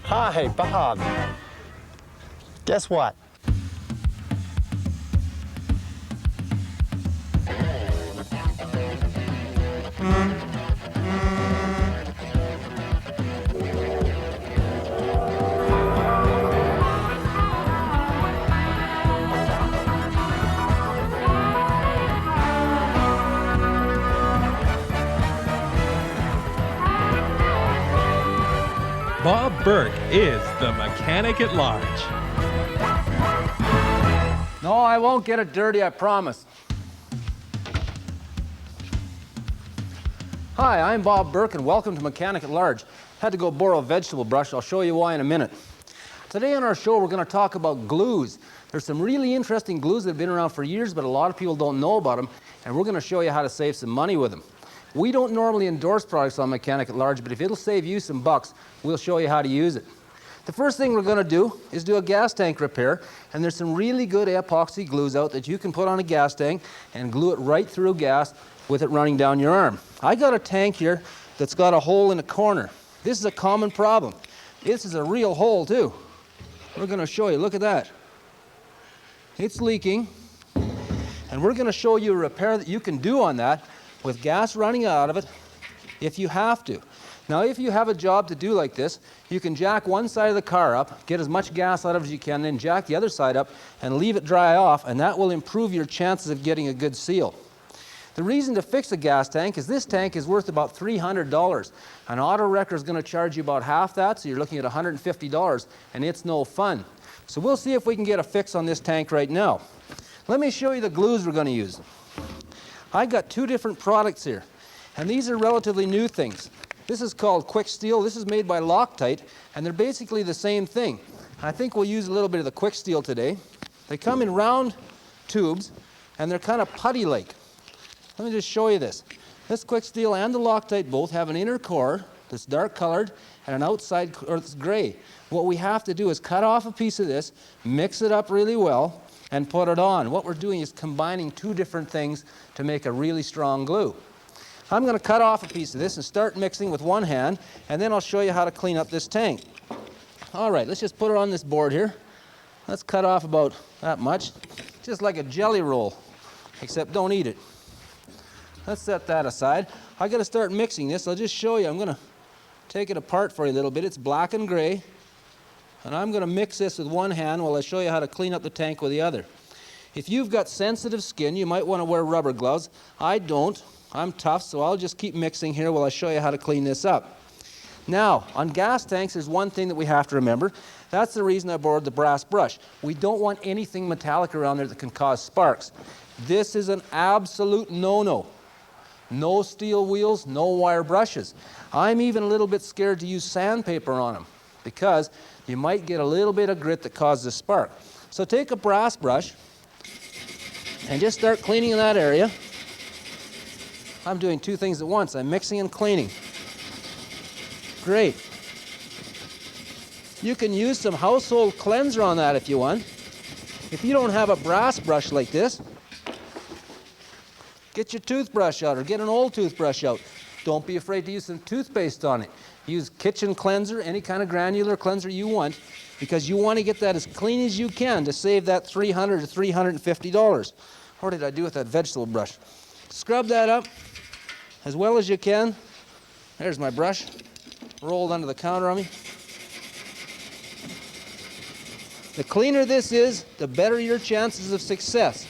Hi, Bob. Guess what? Bob Bourke is the mechanic at large. No, I won't get it dirty, I promise. Hi, I'm Bob Bourke and welcome to Mechanic at Large. Had to go borrow a vegetable brush. I'll show you why in a minute. Today on our show we're going to talk about glues. There's some really interesting glues that have been around for years, but a lot of people don't know about them, and we're going to show you how to save some money with them. We don't normally endorse products on Mechanic at Large, but if it'll save you some bucks, we'll show you how to use it. The first thing we're going to do is do a gas tank repair, and there's some really good epoxy glues out that you can put on a gas tank and glue it right through gas with it running down your arm. I got a tank here that's got a hole in the corner. This is a common problem. This is a real hole too. We're going to show you. Look at that. It's leaking, and we're going to show you a repair that you can do on that with gas running out of it if you have to. Now, if you have a job to do like this, you can jack one side of the car up, get as much gas out of it as you can, then jack the other side up and leave it dry off, and that will improve your chances of getting a good seal. The reason to fix a gas tank is this tank is worth about $300. An auto wrecker is going to charge you about half that, so you're looking at $150, and it's no fun. So we'll see if we can get a fix on this tank right now. Let me show you the glues we're going to use. I got two different products here, and these are relatively new things. This is called Quick Steel. This is made by Loctite, and they're basically the same thing. I think we'll use a little bit of the Quick Steel today. They come in round tubes, and they're kind of putty-like. Let me just show you this. This Quick Steel and the Loctite both have an inner core that's dark colored and an outside core that's gray. What we have to do is cut off a piece of this, mix it up really well, and put it on. What we're doing is combining two different things to make a really strong glue. I'm going to cut off a piece of this and start mixing with one hand, and then I'll show you how to clean up this tank. All right, let's just put it on this board here. Let's cut off about that much, just like a jelly roll, except don't eat it. Let's set that aside. I got to start mixing this. I'll just show you. I'm going to take it apart for you a little bit. It's black and gray. And I'm going to mix this with one hand while I show you how to clean up the tank with the other. If you've got sensitive skin, you might want to wear rubber gloves. I don't. I'm tough, so I'll just keep mixing here while I show you how to clean this up. Now, on gas tanks, there's one thing that we have to remember. That's the reason I borrowed the brass brush. We don't want anything metallic around there that can cause sparks. This is an absolute no-no. No steel wheels, no wire brushes. I'm even a little bit scared to use sandpaper on them because you might get a little bit of grit that causes a spark. So take a brass brush and just start cleaning in that area. I'm doing two things at once. I'm mixing and cleaning. Great. You can use some household cleanser on that if you want. If you don't have a brass brush like this, get your toothbrush out or get an old toothbrush out. Don't be afraid to use some toothpaste on it. Use kitchen cleanser, any kind of granular cleanser you want, because you want to get that as clean as you can to save that $300 to $350. What did I do with that vegetable brush? Scrub that up as well as you can. There's my brush, rolled under the counter on me. The cleaner this is, the better your chances of success.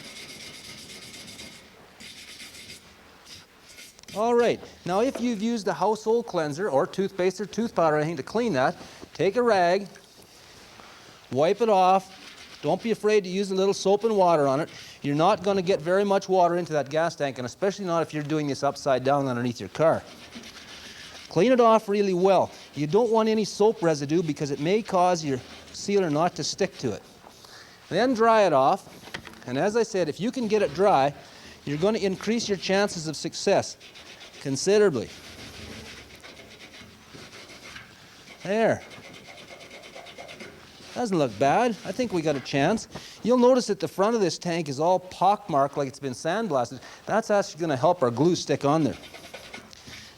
All right, now if you've used a household cleanser or toothpaste or tooth powder or anything to clean that, take a rag, wipe it off. Don't be afraid to use a little soap and water on it. You're not going to get very much water into that gas tank, and especially not if you're doing this upside down underneath your car. Clean it off really well. You don't want any soap residue because it may cause your sealer not to stick to it. Then dry it off, and as I said, if you can get it dry, you're going to increase your chances of success considerably. There. Doesn't look bad. I think we got a chance. You'll notice that the front of this tank is all pockmarked like it's been sandblasted. That's actually going to help our glue stick on there.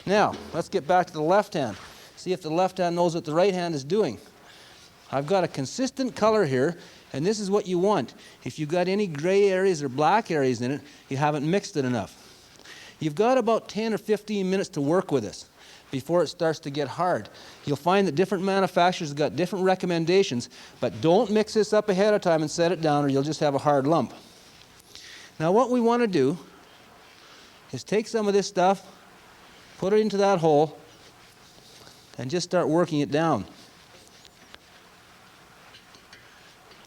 Now, let's get back to the left hand. See if the left hand knows what the right hand is doing. I've got a consistent color here, and this is what you want. If you've got any gray areas or black areas in it, you haven't mixed it enough. You've got about 10 or 15 minutes to work with this before it starts to get hard. You'll find that different manufacturers have got different recommendations, but don't mix this up ahead of time and set it down or you'll just have a hard lump. Now what we want to do is take some of this stuff, put it into that hole, and just start working it down.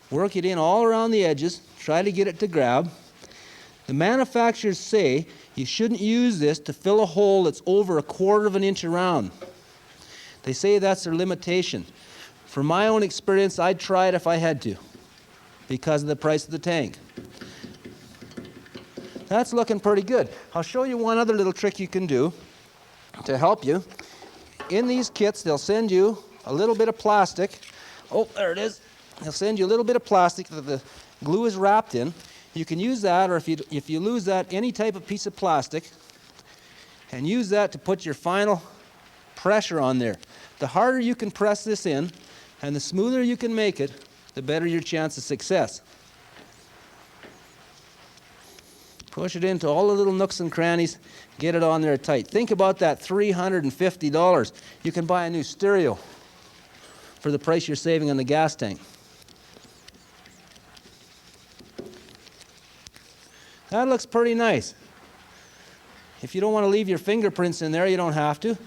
Work it in all around the edges, try to get it to grab. The manufacturers say you shouldn't use this to fill a hole that's over 1/4 of an inch around. They say that's their limitation. From my own experience, I'd try it if I had to, because of the price of the tank. That's looking pretty good. I'll show you one other little trick you can do to help you. In these kits, they'll send you a little bit of plastic. Oh, there it is. They'll send you a little bit of plastic that the glue is wrapped in. You can use that, or if you lose that, any type of piece of plastic, and use that to put your final pressure on there. The harder you can press this in, and the smoother you can make it, the better your chance of success. Push it into all the little nooks and crannies, get it on there tight. Think about that $350. You can buy a new stereo for the price you're saving on the gas tank. That looks pretty nice. If you don't want to leave your fingerprints in there, you don't have to,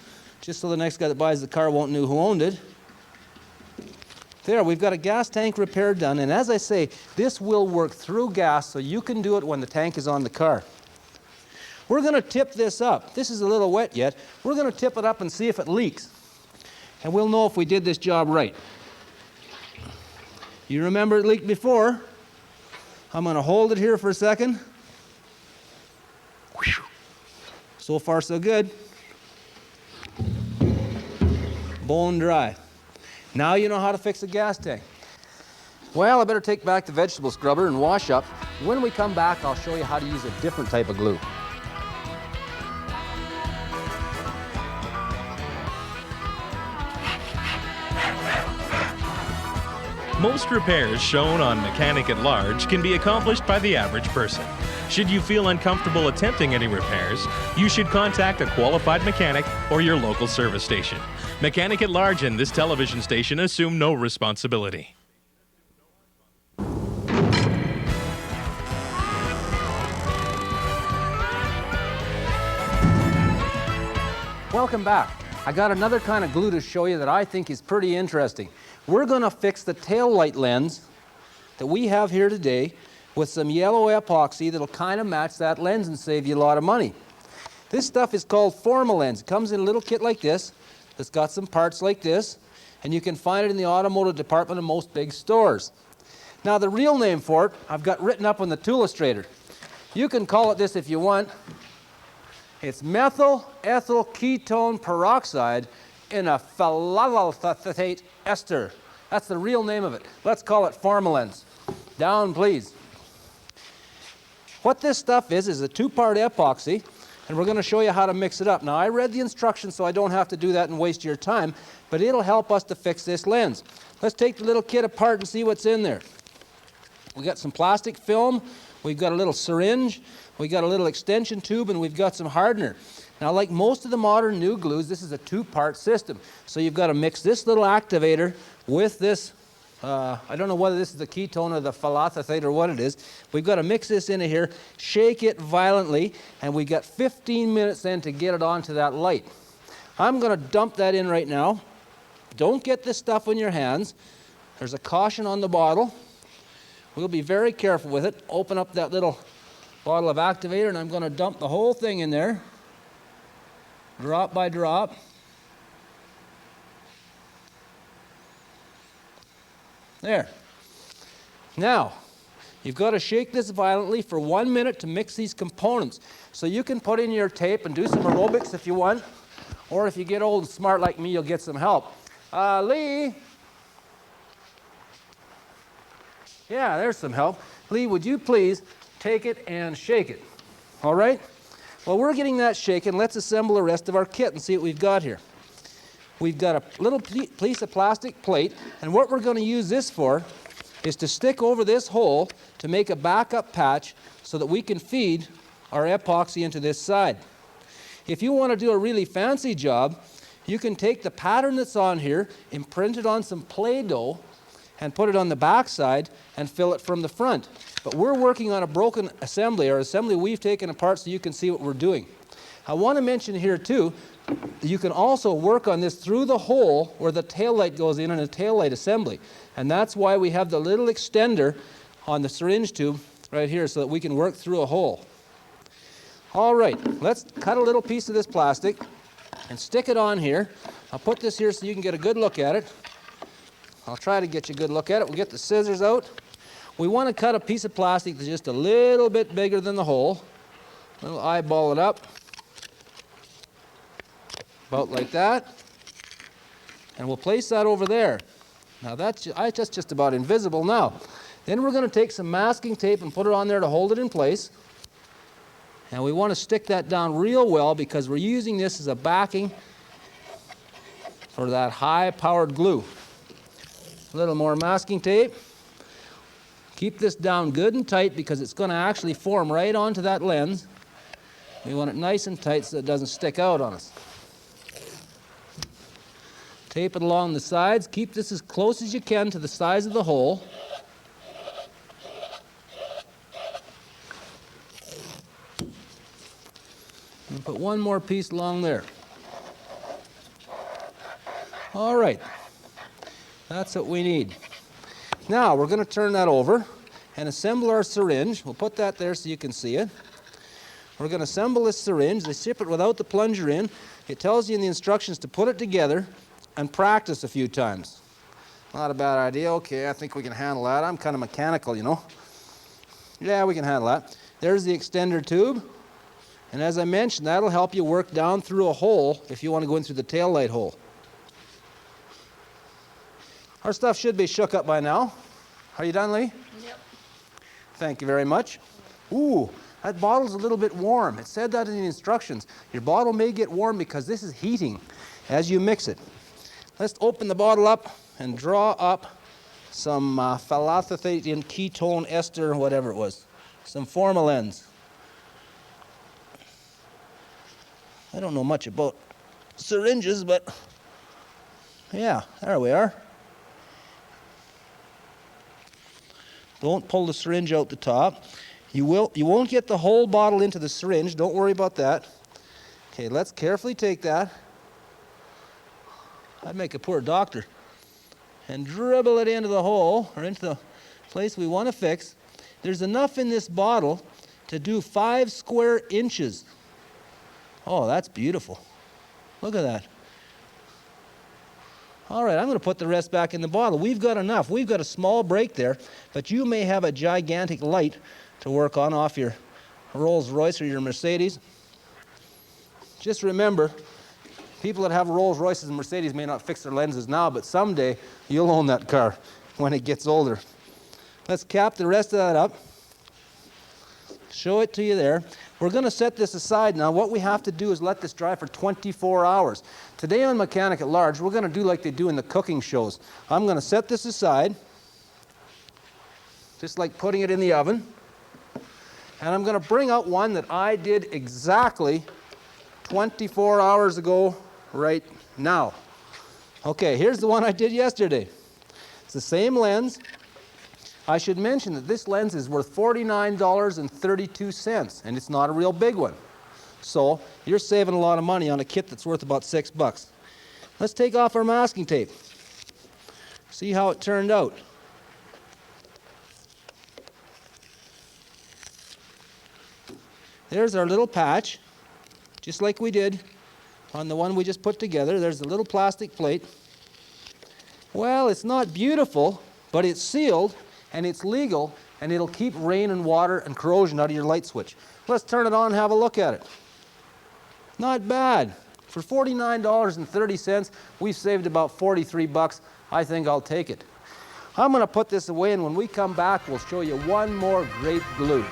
just so the next guy that buys the car won't know who owned it. There, we've got a gas tank repair done, and as I say, this will work through gas, so you can do it when the tank is on the car. We're going to tip this up. This is a little wet yet. We're going to tip it up and see if it leaks, and we'll know if we did this job right. You remember it leaked before. I'm going to hold it here for a second. So far, so good. Bone dry. Now you know how to fix a gas tank. Well, I better take back the vegetable scrubber and wash up. When we come back, I'll show you how to use a different type of glue. Most repairs shown on Mechanic at Large can be accomplished by the average person. Should you feel uncomfortable attempting any repairs, you should contact a qualified mechanic or your local service station. Mechanic at Large and this television station assume no responsibility. Welcome back. I got another kind of glue to show you that I think is pretty interesting. We're going to fix the tail light lens that we have here today with some yellow epoxy that'll kind of match that lens and save you a lot of money. This stuff is called Formalens. It comes in a little kit like this that's got some parts like this, and you can find it in the automotive department of most big stores. Now the real name for it I've got written up on the tool illustrator. You can call it this if you want. It's methyl ethyl ketone peroxide in a phthalate ester. That's the real name of it. Let's call it Formalens. Down, please. What this stuff is a two-part epoxy, and we're going to show you how to mix it up. Now, I read the instructions, so I don't have to do that and waste your time, but it'll help us to fix this lens. Let's take the little kit apart and see what's in there. We got some plastic film, we've got a little syringe, we've got a little extension tube, and we've got some hardener. Now, like most of the modern new glues, this is a two-part system. So you've got to mix this little activator with this, I don't know whether this is the ketone or the phthalate or what it is. We've got to mix this into here, shake it violently, and we've got 15 minutes then to get it onto that light. I'm going to dump that in right now. Don't get this stuff in your hands. There's a caution on the bottle. We'll be very careful with it. Open up that little bottle of activator, and I'm going to dump the whole thing in there. Drop by drop. There. Now, you've got to shake this violently for 1 minute to mix these components. So you can put in your tape and do some aerobics if you want, or if you get old and smart like me, you'll get some help. Leigh, Yeah, there's some help. Leigh, would you please take it and shake it? All right? While we're getting that shaken, let's assemble the rest of our kit and see what we've got here. We've got a little piece of plastic plate, and what we're going to use this for is to stick over this hole to make a backup patch so that we can feed our epoxy into this side. If you want to do a really fancy job, you can take the pattern that's on here, imprint it on some Play-Doh, and put it on the back side and fill it from the front. But we're working on a broken assembly, or assembly we've taken apart so you can see what we're doing. I want to mention here too, you can also work on this through the hole where the taillight goes in a taillight assembly. And that's why we have the little extender on the syringe tube right here so that we can work through a hole. All right, let's cut a little piece of this plastic and stick it on here. I'll put this here so you can get a good look at it. I'll try to get you a good look at it. We'll get the scissors out. We want to cut a piece of plastic that's just a little bit bigger than the hole. We'll eyeball it up. About like that. And we'll place that over there. Now that's just about invisible now. Then we're going to take some masking tape and put it on there to hold it in place. And we want to stick that down real well because we're using this as a backing for that high-powered glue. A little more masking tape. Keep this down good and tight because it's going to actually form right onto that lens. We want it nice and tight so it doesn't stick out on us. Tape it along the sides. Keep this as close as you can to the size of the hole. And put one more piece along there. All right. That's what we need. Now we're going to turn that over and assemble our syringe. We'll put that there so you can see it. We're going to assemble this syringe. They ship it without the plunger in. It tells you in the instructions to put it together and practice a few times. Not a bad idea. Okay, I think we can handle that. I'm kind of mechanical, you know. Yeah, we can handle that. There's the extender tube. And as I mentioned, that'll help you work down through a hole if you want to go in through the taillight hole. Our stuff should be shook up by now. Are you done, Leigh? Yep. Thank you very much. Ooh, that bottle's a little bit warm. It said that in the instructions. Your bottle may get warm because this is heating as you mix it. Let's open the bottle up and draw up some phthalate ketone ester, whatever it was, some formalins. I don't know much about syringes, but yeah, there we are. Don't pull the syringe out the top. You won't get the whole bottle into the syringe. Don't worry about that. Okay, let's carefully take that. I'd make a poor doctor. And dribble it into the hole, or into the place we want to fix. There's enough in this bottle to do 5 square inches. Oh, that's beautiful. Look at that. All right, I'm going to put the rest back in the bottle. We've got enough. We've got a small break there, but you may have a gigantic light to work on off your Rolls Royce or your Mercedes. Just remember, people that have Rolls Royces and Mercedes may not fix their lenses now, but someday you'll own that car when it gets older. Let's cap the rest of that up. Show it to you there. We're going to set this aside now. What we have to do is let this dry for 24 hours. Today on Mechanic at Large, we're going to do like they do in the cooking shows. I'm going to set this aside, just like putting it in the oven. And I'm going to bring out one that I did exactly 24 hours ago right now. Okay, here's the one I did yesterday. It's the same lens. I should mention that this lens is worth $49.32, and it's not a real big one. So you're saving a lot of money on a kit that's worth about $6. Let's take off our masking tape. See how it turned out. There's our little patch, just like we did on the one we just put together. There's the little plastic plate. Well, it's not beautiful, but it's sealed, and it's legal, and it'll keep rain and water and corrosion out of your light switch. Let's turn it on and have a look at it. Not bad. For $49.30, we've saved about $43. I think I'll take it. I'm going to put this away, and when we come back, we'll show you one more great glue.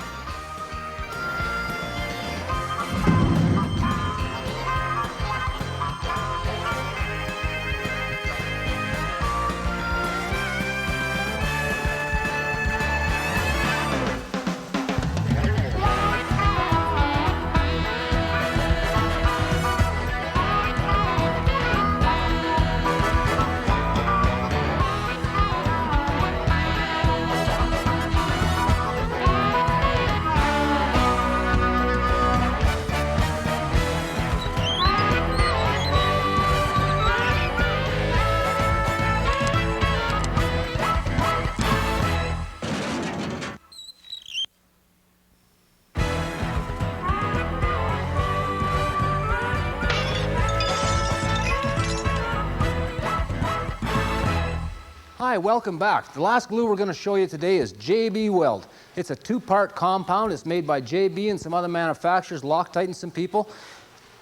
Hi, welcome back. The last glue we're going to show you today is JB Weld. It's a two-part compound. It's made by JB and some other manufacturers, Loctite and some people.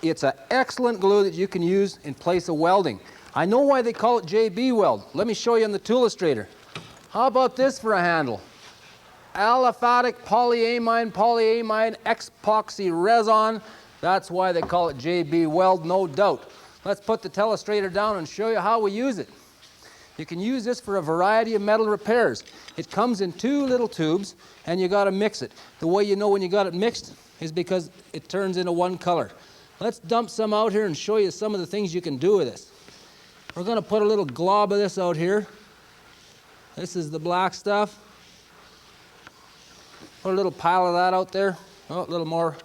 It's an excellent glue that you can use in place of welding. I know why they call it JB Weld. Let me show you on the tool illustrator. How about this for a handle? Aliphatic polyamide epoxy resin. That's why they call it JB Weld, no doubt. Let's put the telestrator down and show you how we use it. You can use this for a variety of metal repairs. It comes in two little tubes, and you got to mix it. The way you know when you got it mixed is because it turns into one color. Let's dump some out here and show you some of the things you can do with this. We're going to put a little glob of this out here. This is the black stuff. Put a little pile of that out there. Oh, a little more.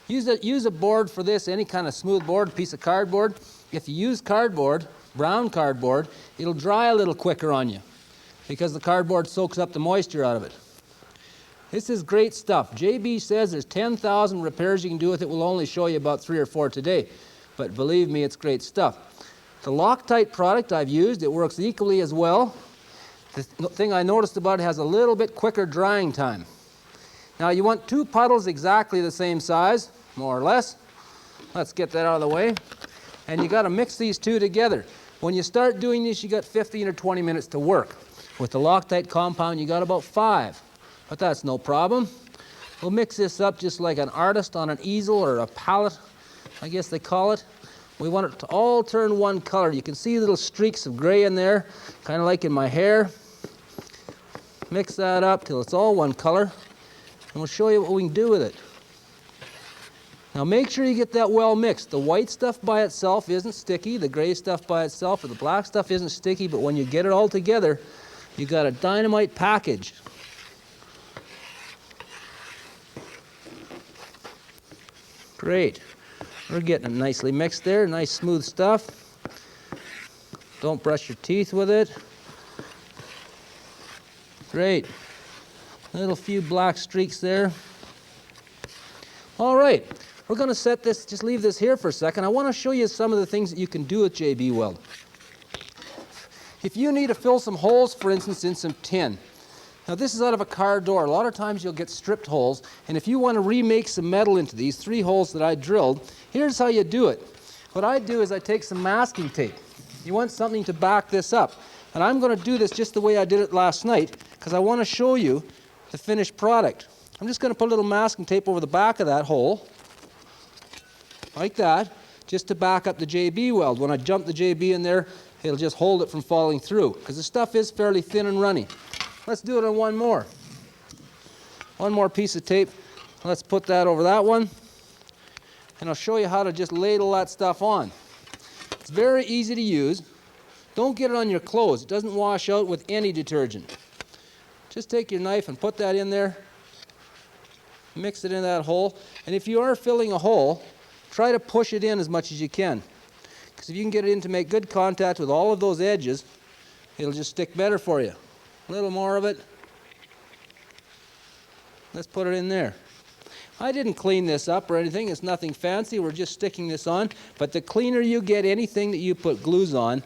Use a board for this, any kind of smooth board, piece of cardboard. If you use cardboard, brown cardboard, it'll dry a little quicker on you because the cardboard soaks up the moisture out of it. This is great stuff. JB says there's 10,000 repairs you can do with it. We'll only show you about 3 or 4 today, but believe me, it's great stuff. The Loctite product I've used, it works equally as well. The thing I noticed about it has a little bit quicker drying time. Now you want 2 puddles exactly the same size, more or less. Let's get that out of the way. And you got to mix these two together. When you start doing this, you got 15 or 20 minutes to work. With the Loctite compound, you got about 5, but that's no problem. We'll mix this up just like an artist on an easel or a palette, I guess they call it. We want it to all turn one color. You can see little streaks of gray in there, kind of like in my hair. Mix that up till it's all one color, and we'll show you what we can do with it. Now make sure you get that well mixed. The white stuff by itself isn't sticky, the gray stuff by itself, or the black stuff isn't sticky, but when you get it all together, you got a dynamite package. Great. We're getting it nicely mixed there, nice smooth stuff. Don't brush your teeth with it. Great. Little few black streaks there. All right. We're going to set this, just leave this here for a second. I want to show you some of the things that you can do with JB Weld. If you need to fill some holes, for instance, in some tin. Now this is out of a car door. A lot of times you'll get stripped holes, and if you want to remake some metal into these 3 holes that I drilled, here's how you do it. What I do is I take some masking tape. You want something to back this up. And I'm going to do this just the way I did it last night, because I want to show you the finished product. I'm just going to put a little masking tape over the back of that hole, like that, just to back up the JB Weld. When I jump the JB in there, it'll just hold it from falling through, because the stuff is fairly thin and runny. Let's do it on one more. One more piece of tape. Let's put that over that one, and I'll show you how to just ladle that stuff on. It's very easy to use. Don't get it on your clothes. It doesn't wash out with any detergent. Just take your knife and put that in there, mix it in that hole, and if you are filling a hole, try to push it in as much as you can, because if you can get it in to make good contact with all of those edges, it'll just stick better for you. A little more of it. Let's put it in there. I didn't clean this up or anything. It's nothing fancy. We're just sticking this on. But the cleaner you get anything that you put glues on,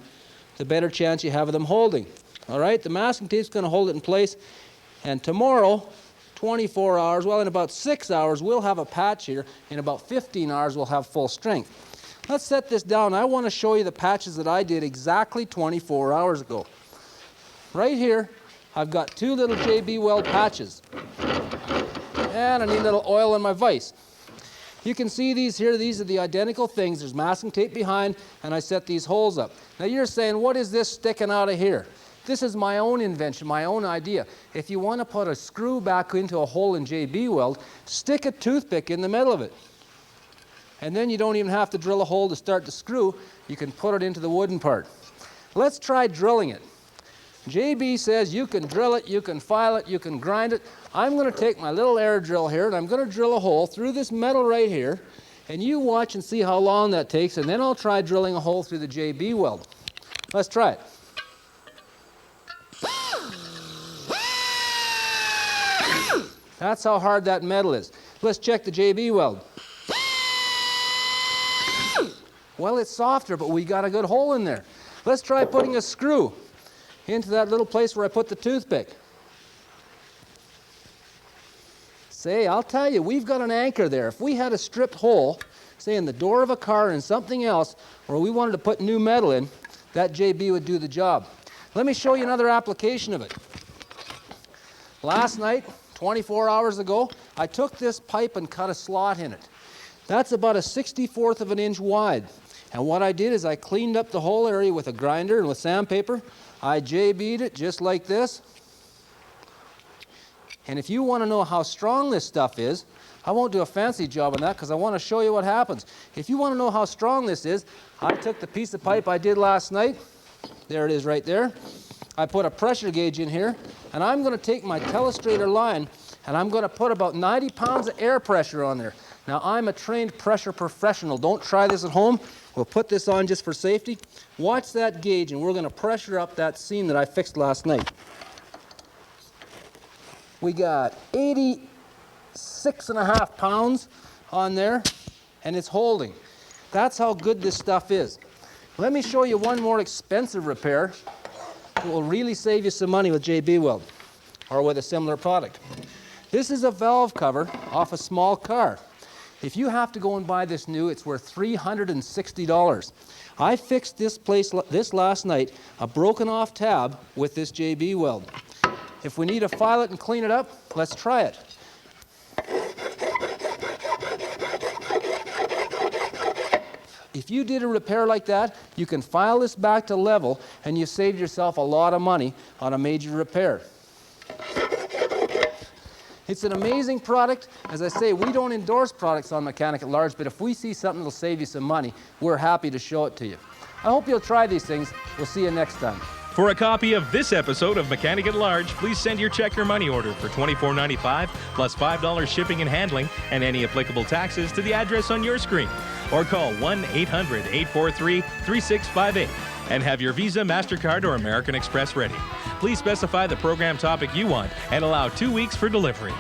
the better chance you have of them holding. All right? The masking tape's going to hold it in place. And tomorrow, 24 hours, well, in about 6 hours, we'll have a patch here. In about 15 hours, we'll have full strength. Let's set this down. I want to show you the patches that I did exactly 24 hours ago. right here, I've got 2 little JB Weld patches. And I need a little oil in my vise. You can see these here. These are the identical things. There's masking tape behind, and I set these holes up. Now you're saying, what is this sticking out of here? This is my own invention, my own idea. If you want to put a screw back into a hole in JB Weld, stick a toothpick in the middle of it. And then you don't even have to drill a hole to start the screw. You can put it into the wooden part. Let's try drilling it. JB says you can drill it, you can file it, you can grind it. I'm going to take my little air drill here, and I'm going to drill a hole through this metal right here, and you watch and see how long that takes, and then I'll try drilling a hole through the JB Weld. Let's try it. That's how hard that metal is. Let's check the JB Weld. Well, it's softer, but we got a good hole in there. Let's try putting a screw into that little place where I put the toothpick. Say, I'll tell you, we've got an anchor there. If we had a stripped hole, say in the door of a car and something else, where we wanted to put new metal in, that JB would do the job. Let me show you another application of it. Last night, 24 hours ago, I took this pipe and cut a slot in it. That's about a 1/64 of an inch wide. And what I did is I cleaned up the whole area with a grinder and with sandpaper. I JB'd it just like this. And if you want to know how strong this stuff is, I won't do a fancy job on that because I want to show you what happens. If you want to know how strong this is, I took the piece of pipe I did last night. There it is right there. I put a pressure gauge in here, and I'm going to take my telestrator line, and I'm going to put about 90 pounds of air pressure on there. Now, I'm a trained pressure professional. Don't try this at home. We'll put this on just for safety. Watch that gauge, and we're going to pressure up that seam that I fixed last night. We got 86.5 pounds on there, and it's holding. That's how good this stuff is. Let me show you one more expensive repair that will really save you some money with JB Weld or with a similar product. This is a valve cover off a small car. If you have to go and buy this new, it's worth $360. I fixed this last night, a broken off tab with this JB Weld. If we need to file it and clean it up, let's try it. If you did a repair like that, you can file this back to level, and you saved yourself a lot of money on a major repair. It's an amazing product. As I say, we don't endorse products on Mechanic at Large, but if we see something that'll save you some money, we're happy to show it to you. I hope you'll try these things. We'll see you next time. For a copy of this episode of Mechanic at Large, please send your check or money order for $24.95 plus $5 shipping and handling and any applicable taxes to the address on your screen. Or call 1-800-843-3658 and have your Visa, MasterCard, or American Express ready. Please specify the program topic you want and allow 2 weeks for delivery.